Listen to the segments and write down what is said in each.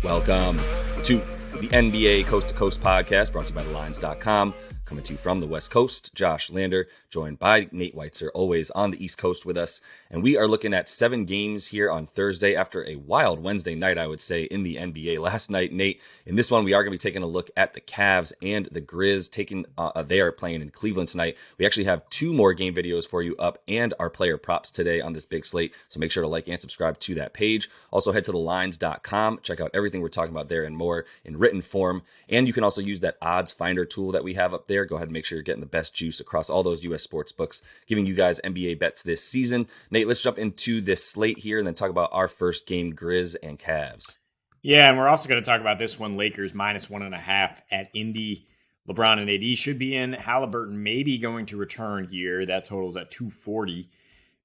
Welcome to the NBA Coast to Coast podcast brought to you by thelines.com. Coming to you from the West Coast, Josh Lander, joined by Nate Weitzer, always on the East Coast with us. And we are looking at 7 games here on Thursday after a wild Wednesday night, I would say, in the NBA last night. Nate, in this one, we are going to be taking a look at the Cavs and the Grizz. They are playing in Cleveland tonight. We actually have 2 more game videos for you up and our player props today on this big slate. So make sure to like and subscribe to that page. Also head to thelines.com. Check out everything we're talking about there and more in written form. And you can also use that odds finder tool that we have up there. Go ahead and make sure you're getting the best juice across all those U.S. sports books, giving you guys NBA bets this season. Nate, let's jump into this slate here and then talk about our first game, Grizz and Cavs. Yeah, and we're also going to talk about this one, Lakers minus 1.5 at Indy. LeBron and AD should be in. Halliburton may be going to return here. That totals at 240.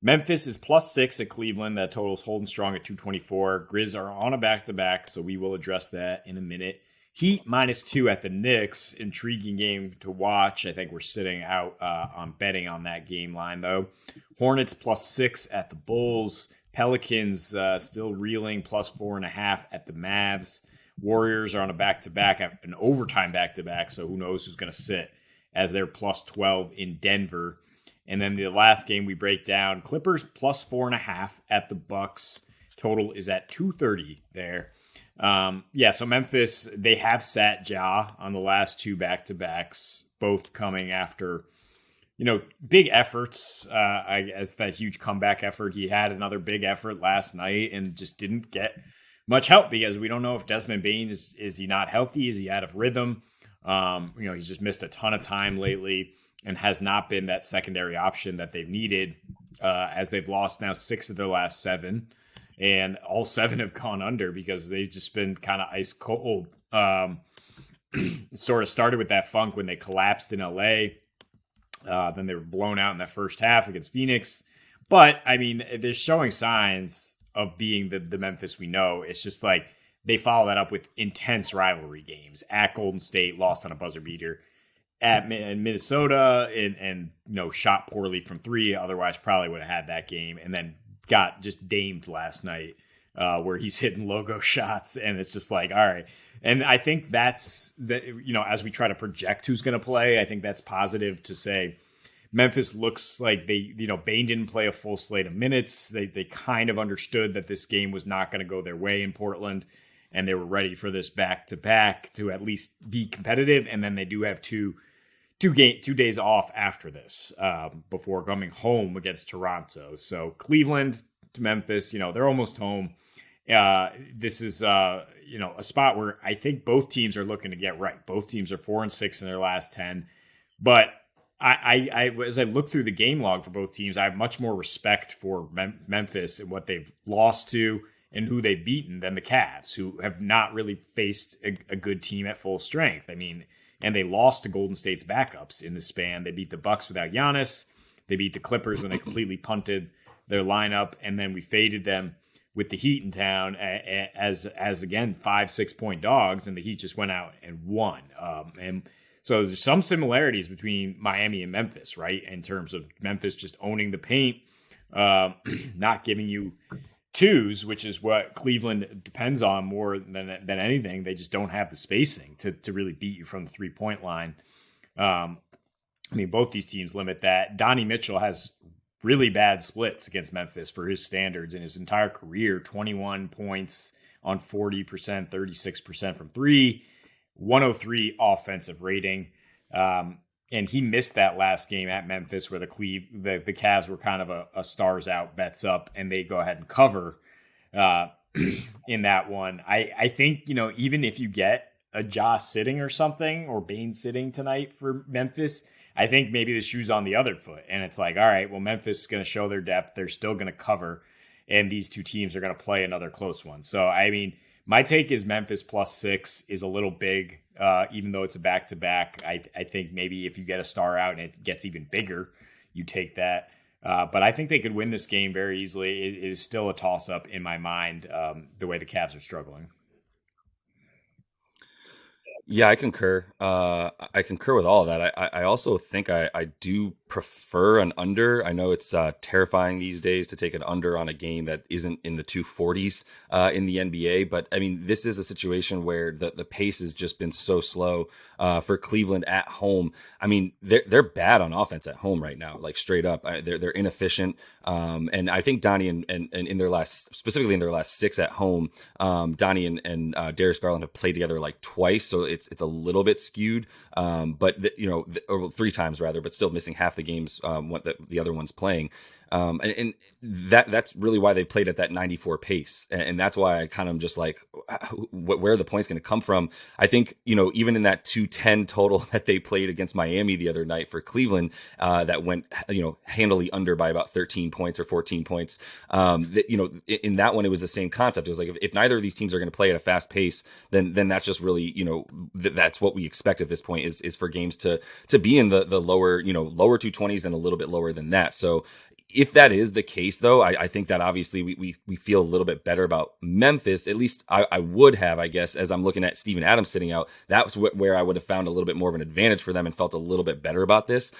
Memphis is +6 at Cleveland. That total's holding strong at 224. Grizz are on a back-to-back, so we will address that in a minute. Heat -2 at the Knicks. Intriguing game to watch. I think we're sitting out on betting on that game line, though. Hornets +6 at the Bulls. Pelicans still reeling, +4.5 at the Mavs. Warriors are on a back-to-back, an overtime back-to-back, so who knows who's going to sit as they're +12 in Denver. And then the last game we break down, Clippers +4.5 at the Bucks. Total is at 230 there. So Memphis, they have sat Ja on the last 2 back-to-backs, both coming after, big efforts. I guess that huge comeback effort. He had another big effort last night and just didn't get much help because we don't know if Desmond Bane is he not healthy? Is he out of rhythm? He's just missed a ton of time lately and has not been that secondary option that they've needed as they've lost now 6 of their last 7. And all 7 have gone under because they've just been kind of ice cold. Sort of started with that funk when they collapsed in LA. Then they were blown out in that first half against Phoenix. But, I mean, they're showing signs of being the Memphis we know. It's just like they follow that up with intense rivalry games. At Golden State, lost on a buzzer beater. At Minnesota, and shot poorly from 3. Otherwise, probably would have had that game. And then got just damed last night where he's hitting logo shots, and it's just like, all right. And I think that's as we try to project who's going to play, I think that's positive to say Memphis looks like they, Bane didn't play a full slate of minutes. They kind of understood that this game was not going to go their way in Portland, and they were ready for this back-to-back to at least be competitive. And then they do have two days off after this before coming home against Toronto. So Cleveland to Memphis, they're almost home. This is, a spot where I think both teams are looking to get right. Both teams are 4-6 in their last 10. But I as I look through the game log for both teams, I have much more respect for Memphis and what they've lost to and who they've beaten than the Cavs, who have not really faced a good team at full strength. I mean, and they lost to Golden State's backups in the span. They beat the Bucks without Giannis. They beat the Clippers when they completely punted their lineup. And then we faded them with the Heat in town as again, 5-6 point dogs. And the Heat just went out and won. And so there's some similarities between Miami and Memphis, right? In terms of Memphis just owning the paint, not giving you twos, which is what Cleveland depends on more than anything. They just don't have the spacing to really beat you from the 3-point line. Both these teams limit that. Donnie Mitchell has really bad splits against Memphis for his standards in his entire career. 21 points on 40%, 36% from 3, 103 offensive rating. And he missed that last game at Memphis where the Cavs were kind of a stars out, bets up, and they go ahead and cover in that one. I think, even if you get a Josh sitting or something, or Bane sitting tonight for Memphis, I think maybe the shoe's on the other foot. And it's like, all right, well, Memphis is going to show their depth. They're still going to cover, and these two teams are going to play another close one. So, my take is Memphis +6 is a little big. Even though it's a back-to-back, I think maybe if you get a star out and it gets even bigger, you take that. But I think they could win this game very easily. It is still a toss-up in my mind, the way the Cavs are struggling. Yeah, I concur. I concur with all of that. I also think I do prefer an under. I know it's terrifying these days to take an under on a game that isn't in the 240s in the NBA. But I mean, this is a situation where the pace has just been so slow for Cleveland at home. I mean, they're bad on offense at home right now, like straight up. They're inefficient. And I think Donnie and in their last, specifically in their last 6 at home, Donnie and Darius Garland have played together like twice, so it's a little bit skewed. But or 3 times rather, but still missing half the games what the other one's playing. And that's really why they played at that 94 pace. And that's why I kind of just like, where are the points going to come from? I think, even in that 210 total that they played against Miami the other night for Cleveland, that went, handily under by about 13 points or 14 points. In that one, it was the same concept. It was like, if neither of these teams are going to play at a fast pace, then that's just really, that's what we expect at this point is for games to be in the lower 220s and a little bit lower than that. So if that is the case, though, I think that obviously we feel a little bit better about Memphis. At least I would have, I guess, as I'm looking at Steven Adams sitting out. That was where I would have found a little bit more of an advantage for them and felt a little bit better about this,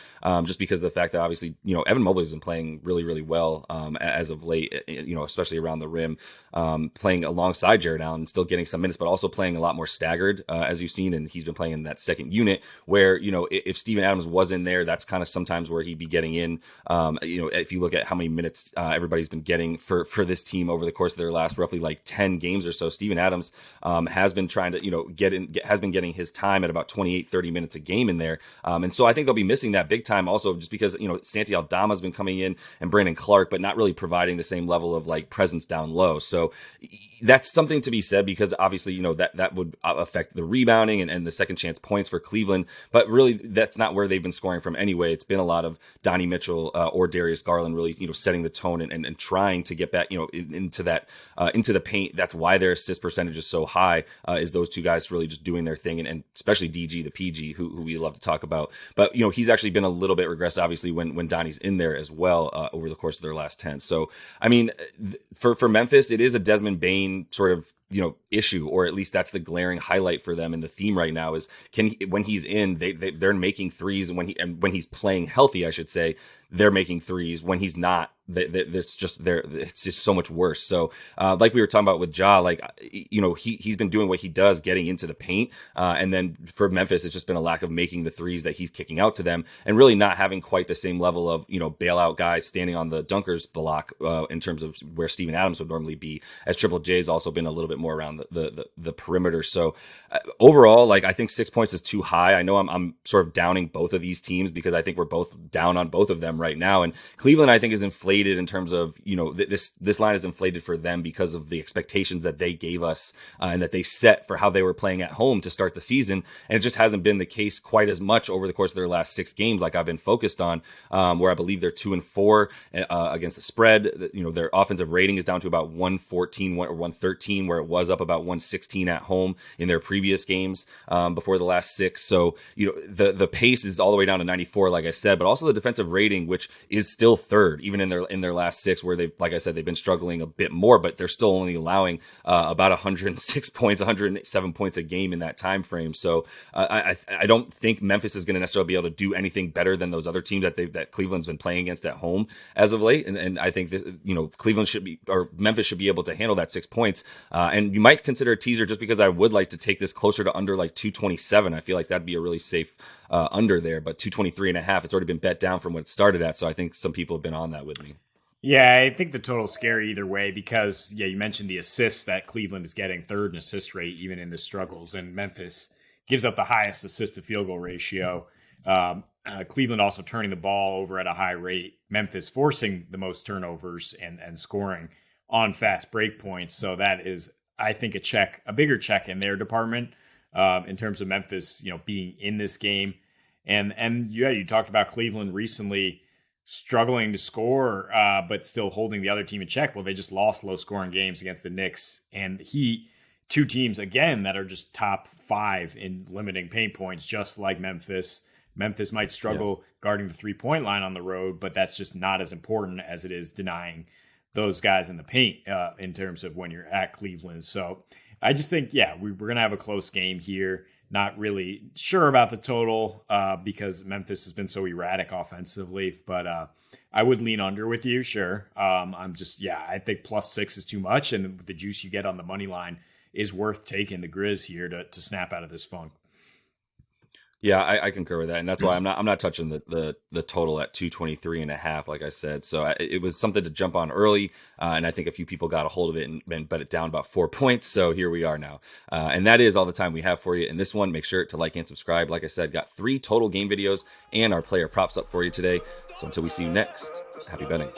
just because of the fact that obviously, Evan Mobley has been playing really, really well as of late, especially around the rim, playing alongside Jared Allen, still getting some minutes, but also playing a lot more staggered, as you've seen. And he's been playing in that second unit where, if Steven Adams was in there, that's kind of sometimes where he'd be getting in. If you look at how many minutes everybody's been getting for this team over the course of their last roughly like 10 games or so, Steven Adams has been trying to, has been getting his time at about 28-30 minutes a game in there. And so I think they'll be missing that big time also just because, Santi Aldama has been coming in and Brandon Clark, but not really providing the same level of like presence down low. So that's something to be said because obviously, that would affect the rebounding and the second chance points for Cleveland. But really, that's not where they've been scoring from anyway. It's been a lot of Donnie Mitchell or Darius Garland really, setting the tone and trying to get back, into that, into the paint. That's why their assist percentage is so high, is those two guys really just doing their thing. And especially DG, the PG, who we love to talk about. But, he's actually been a little bit regressive, obviously, when Donnie's in there as well, over the course of their last 10. So, I mean, for Memphis, it is a Desmond Bane sort of, issue, or at least that's the glaring highlight for them. And the theme right now is when he's in, they're making threes, and when he's playing healthy, I should say, they're making threes. When he's not, it's just so much worse. So, like we were talking about with Ja, like, he's been doing what he does, getting into the paint. And then for Memphis, it's just been a lack of making the threes that he's kicking out to them, and really not having quite the same level of, bailout guys standing on the dunkers block, in terms of where Steven Adams would normally be, as Triple J's also been a little bit more around the perimeter. So overall, like, I think 6 points is too high. I know I'm sort of downing both of these teams because I think we're both down on both of them right now. And Cleveland, I think, is inflated in terms of, this line is inflated for them because of the expectations that they gave us, and that they set for how they were playing at home to start the season. And it just hasn't been the case quite as much over the course of their last 6 games, like I've been focused on, where I believe they're 2-4 against the spread. Their offensive rating is down to about 114 or 113, where it was up about 116 at home in their previous games, before the last 6. So, the pace is all the way down to 94, like I said, but also the defensive rating, which is still 3rd, even in their last 6, where they've, like I said, they've been struggling a bit more, but they're still only allowing about 106 points, 107 points a game in that time frame. So I don't think Memphis is going to necessarily be able to do anything better than those other teams that Cleveland's been playing against at home as of late. And I think this, Cleveland should be, or Memphis should be able to handle that 6 points. And you might consider a teaser just because I would like to take this closer to under like 227. I feel like that'd be a really safe under there, but 223.5, it's already been bet down from what it started at. So I think some people have been on that with me. Yeah, I think the total's scary either way because, you mentioned the assists that Cleveland is getting, 3rd in assist rate, even in the struggles. And Memphis gives up the highest assist to field goal ratio. Cleveland also turning the ball over at a high rate. Memphis forcing the most turnovers and scoring on fast break points. So that is, I think, a bigger check in their department, in terms of Memphis, being in this game. And you talked about Cleveland recently struggling to score, but still holding the other team in check. Well, they just lost low scoring games against the Knicks and Heat, 2 teams again that are just top 5 in limiting paint points, just like Memphis. Memphis might struggle guarding the 3-point line on the road, but that's just not as important as it is denying those guys in the paint, in terms of when you're at Cleveland. So I just think, we're going to have a close game here. Not really sure about the total because Memphis has been so erratic offensively, but I would lean under with you. Sure. I think +6 is too much. And the juice you get on the money line is worth taking the Grizz here to snap out of this funk. Yeah, I concur with that, and that's why I'm not touching the total at 223.5, like I said. So it was something to jump on early, and I think a few people got a hold of it and bet it down about 4 points. So here we are now, and that is all the time we have for you in this one. Make sure to like and subscribe. Like I said, got 3 total game videos and our player props up for you today. So until we see you next, happy betting.